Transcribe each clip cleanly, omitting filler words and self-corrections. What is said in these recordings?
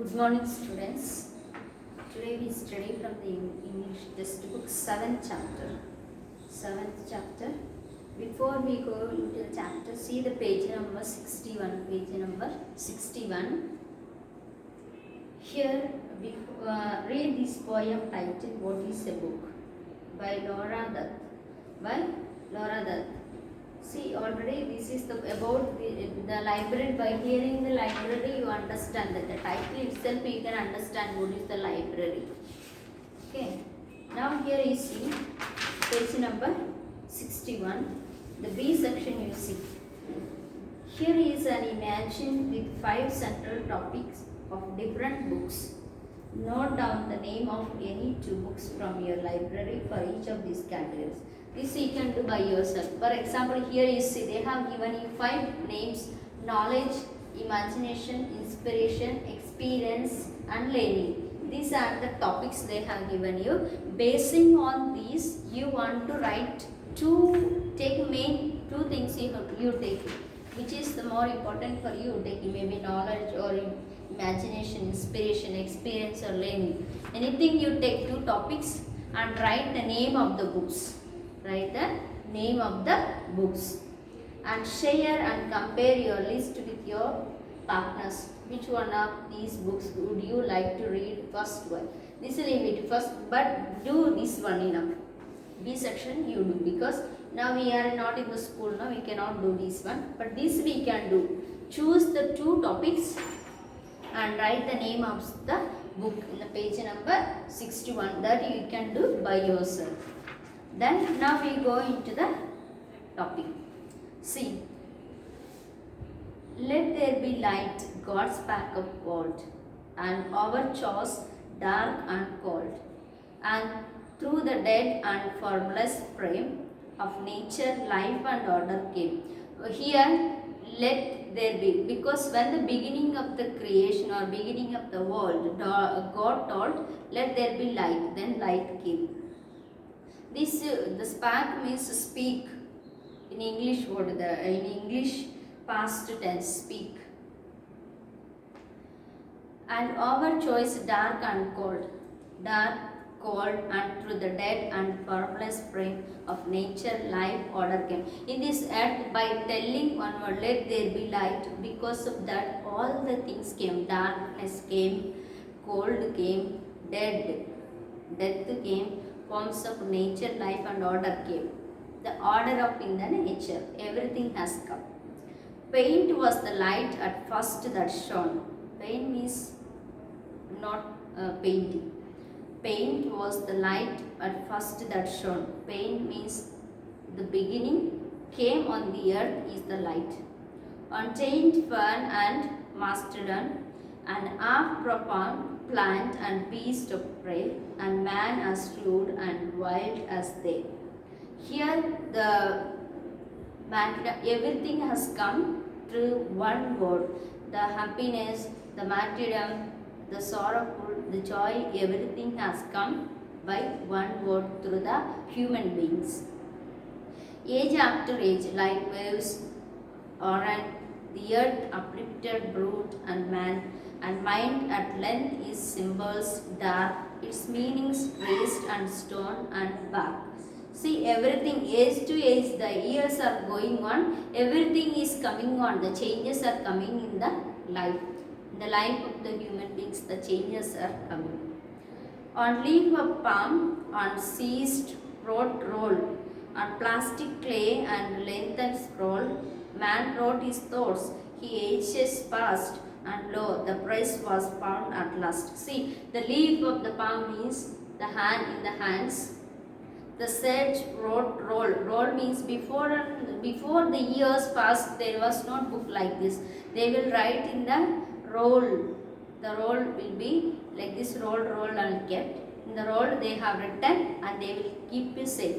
Good morning, students. Today we study from the English textbook 7th chapter. 7th chapter. Before we go into the chapter, see the page number 61. Page number 61. Here, read this poem titled "What is a Book" by Laura Dutt. By Laura Dutt. See, already this is about the library. By hearing the library, you understand that the title itself you can understand what is the library. Okay. Now here you see page number 61, the B section you see. Here is an imagine with 5 central topics of different books. Note down the name of any 2 books from your library for each of these categories. This you can do by yourself. For example, here you see they have given you 5 names: knowledge, imagination, inspiration, experience and learning. These are the topics they have given you. Basing on these, you want to write main 2 things you take. Which is the more important for you? Taking maybe knowledge or imagination, inspiration, experience or learning. Anything you take 2 topics and write the name of the books. Write the name of the books and share and compare your list with your partners. Which one of these books would you like to read first one? This will leave it first, but do this one enough. B section you do, because now we are not in the school, now we cannot do this one, but this we can do. Choose the 2 topics and write the name of the book in the page number 61. That you can do by yourself. Then now we go into the topic. See, let there be light, God's backup world, and our chores dark and cold, and through the dead and formless frame of nature, life and order came. Here, let there be, because when the beginning of the creation or beginning of the world, God told, let there be light, then light came. This the spark means speak in English word, in English past tense, speak. And our choice dark and cold, and through the dead and formless frame of nature, life, order came. In this earth, by telling one word, let there be light, because of that all the things came. Darkness came, cold came, death came, forms of nature, life and order came. The order of in the nature, everything has come. Paint was the light at first that shone. Paint means not painting. Paint was the light at first that shone. Paint means the beginning came on the earth is the light. Untainted fern and mastodon, and half profound plant and beast of prey, and man as fluid and wild as they. Here the everything has come through one word. The happiness, the martyrdom, the sorrowful, the joy, everything has come by one word through the human beings. Age after age, like waves, and the earth uplifted brute and man, and mind at length is symbols dark, its meanings raised and stone and bark. See, everything age to age, the years are going on, everything is coming on, the changes are coming in the life. In the life of the human beings, the changes are coming. On leaf of palm, on seized wrote roll, on plastic clay and lengthened scroll, man wrote his thoughts, he ages past, and lo, the prize was found at last. See, the leaf of the palm means the hand in the hands. The sage wrote roll. Roll means before the years passed, there was no book like this. They will write in the roll. The roll will be like this, roll and kept. In the roll they have written and they will keep you safe.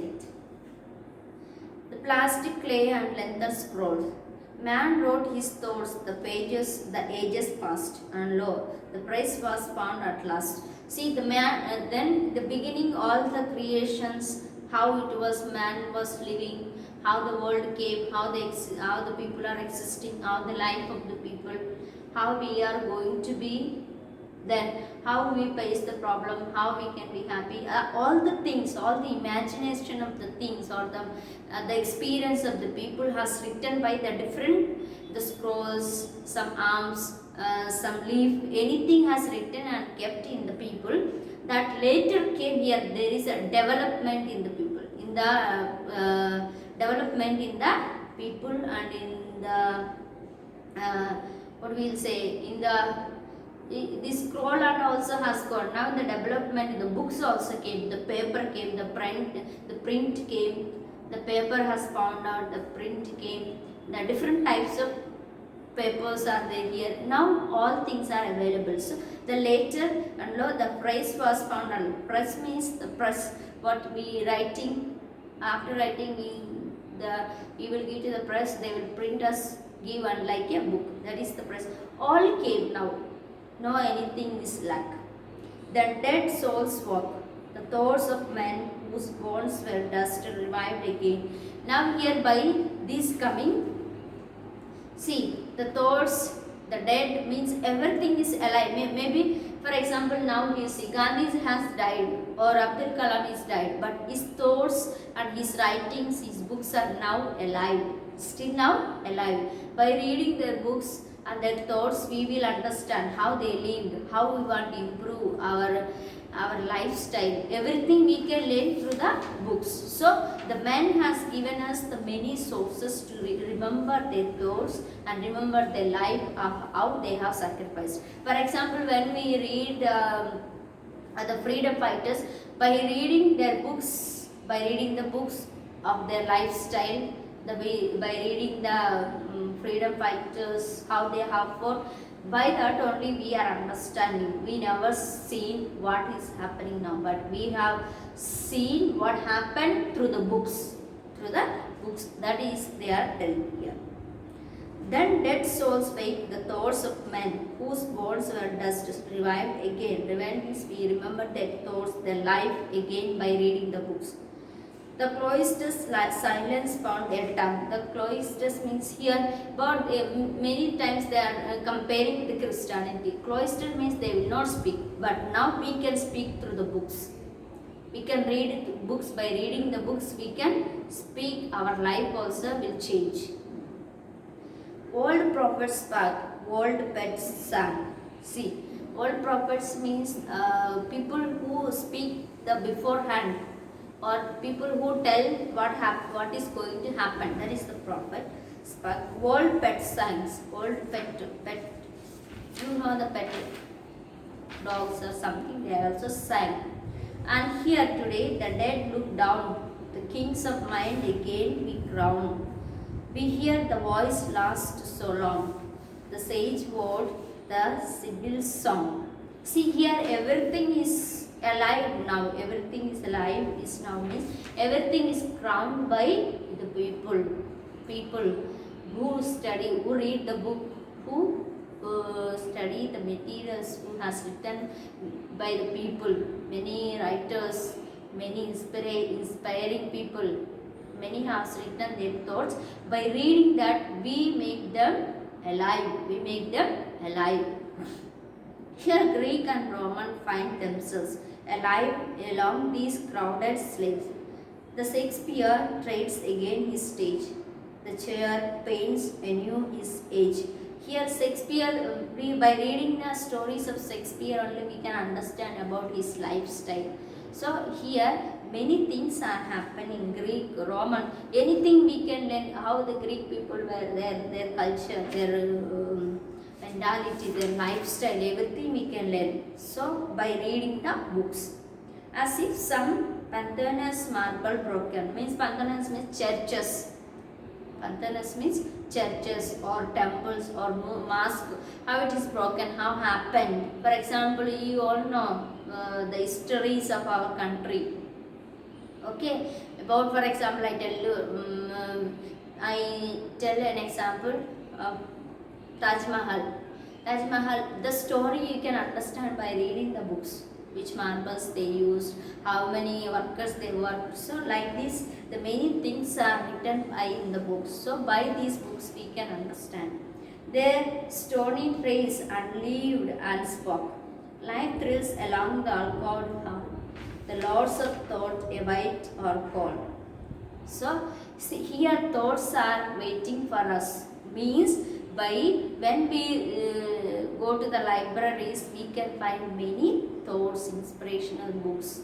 The plastic clay and lengthened scroll. Man wrote his thoughts, the ages passed, and lo, the prize was found at last. See, the man, then the beginning, all the creations, how it was, man was living, how the world came, how the people are existing, how the life of the people, how we are going to be, Then how we face the problem, how we can be happy, all the things, all the imagination of the things, or the experience of the people has written by the different, the scrolls, some arms, some leaf, anything has written and kept in the people. That later came here, there is a development in the people, in the development in the people, and in the what we'll say, in the this scroll and also has gone. Now the development, the books also came, the paper came, the print came, the paper has found out, the print came, the different types of papers are there here. Now all things are available. So the later and lo, the press was found, and press means the press, what we writing, after writing we will give to the press, they will print us, give and like a book, that is the press. All came now. No anything is lack. The dead souls walk, the thoughts of men whose bones were dust revived again. Now here by this coming, see the thoughts, the dead means everything is alive. Maybe for example now you see Gandhi has died or Abdul Kalam is died, but his thoughts and his writings, his books are now alive, still now alive. By reading their books and their thoughts, we will understand how they lived, how we want to improve our lifestyle. Everything we can learn through the books. So the man has given us the many sources to remember their thoughts and remember their life, how they have sacrificed. For example, when we read the freedom fighters, by reading their books, by reading the books of their lifestyle, by reading the freedom fighters, how they have fought, by that only we are understanding. We never seen what is happening now, but we have seen what happened through the books. Through the books, that is they are telling here. Then dead souls wake, the thoughts of men whose bones were dust revived again. Revived means we remember their thoughts, their life again by reading the books. The cloisters silence found their tongue. The cloisters means here, but many times they are comparing with Christianity. Cloister means they will not speak, but now we can speak through the books. We can read books. By reading the books, we can speak. Our life also will change. Old prophets spoke, old pets sang. See, old prophets means people who speak the beforehand, or people who tell what is going to happen. That is the prophet. Old pet signs, old pet, you know the pet dogs or something, they also sang. And here today the dead look down, the kings of mind again we crown. We hear the voice last so long, the sage word, the Sibyl song. See here everything is alive now, everything is alive is now means everything is crowned by the people who study, who read the book, who study the materials, who has written by the people, many writers, many inspiring people, many has written their thoughts. By reading that we make them alive, Here Greek and Roman find themselves alive along these crowded slaves. The Shakespeare trades again his stage. The chair paints anew his age. Here Shakespeare, by reading the stories of Shakespeare only we can understand about his lifestyle. So here many things are happening, Greek, Roman, anything we can learn, how the Greek people were, their culture, their mentality, their lifestyle, everything we can learn. So by reading the books. As if some Parthenos marble broken, means Parthenos means churches. Parthenos means churches or temples or mosque, how it is broken, how happened. For example, you all know the histories of our country. Okay, about for example, I tell an example of Taj Mahal. Taj Mahal, the story you can understand by reading the books. Which marbles they used, how many workers they worked. So like this, the many things are written in the books. So by these books we can understand. Their stony face unlived and spoke. Life thrills along the alcove hum. The lords of thought await or call. So, see, here thoughts are waiting for us. Means by when we go to the libraries, we can find many thoughts, inspirational books.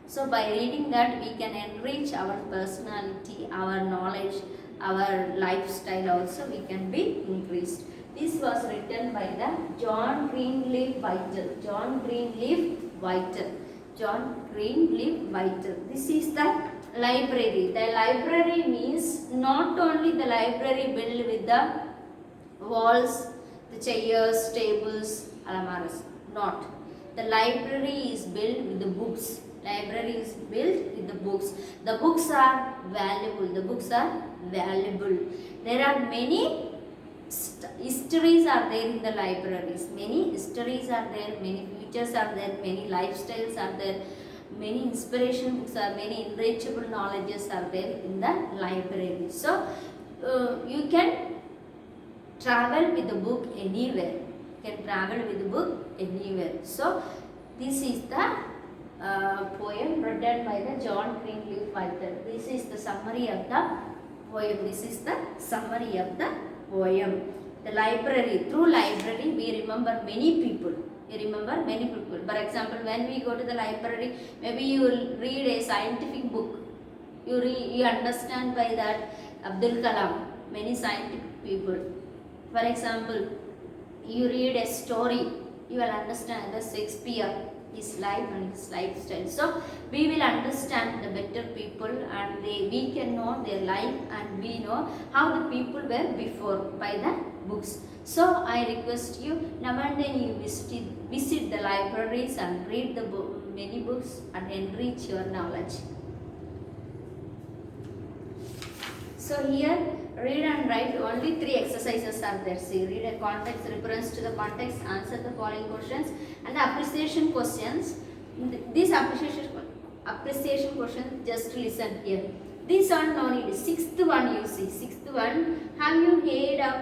So, by reading that, we can enrich our personality, our knowledge, our lifestyle also we can be increased. This was written by the John Greenleaf Whittle. John Greenleaf Whittle. John Greenleaf Whittle. This is the library. The library means not only the library built with the walls, the chairs, tables, almaras. Not. The library is built with the books. Library is built with the books. The books are valuable. The books are valuable. There are many histories are there in the libraries. Many histories are there. Many futures are there. Many lifestyles are there. Many inspiration books are. Many enrichable knowledges are there in the library. So you can travel with the book anywhere. You can travel with the book anywhere. So this is the poem written by the John Greenleaf Whittle. This is the summary of the poem. This is the summary of the poem. The library. Through library, we remember many people. You remember many people. For example, when we go to the library, maybe you will read a scientific book. You understand by that Abdul Kalam. Many scientific people. For example, you read a story. You will understand the Shakespeare, his life and his lifestyle. So we will understand the better people, and we can know their life, and we know how the people were before by the books. So I request you, now and then you visit the libraries and read the many books and enrich your knowledge. So here read and write, only 3 exercises are there. See, read a context, reference to the context, answer the following questions, and the appreciation questions. These appreciation questions, just listen here. These are no need. 6th one you see. 6th one, have you heard of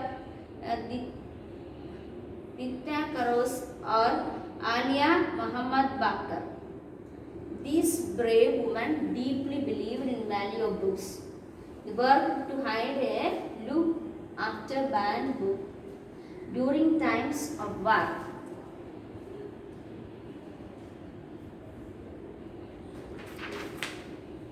Ditya Karos or Ania Muhammad Bakar? These brave women deeply believed in value of books. They worked to hide a look after banned book during times of war.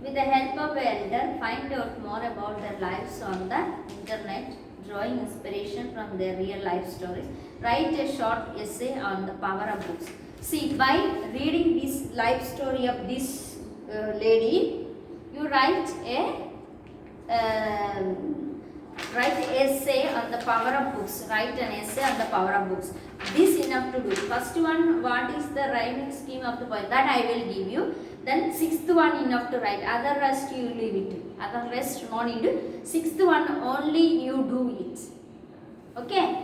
With the help of an elder, find out more about their lives on the internet, drawing inspiration from their real life stories. Write a short essay on the power of books. See, by reading this life story of this lady, you write essay on the power of books. Write an essay on the power of books. This enough to do. First one, what is the rhyming scheme of the poem? That I will give you. Then 6th one enough to write. Other rest you leave it. Other rest no need. 6th one only you do it. Okay.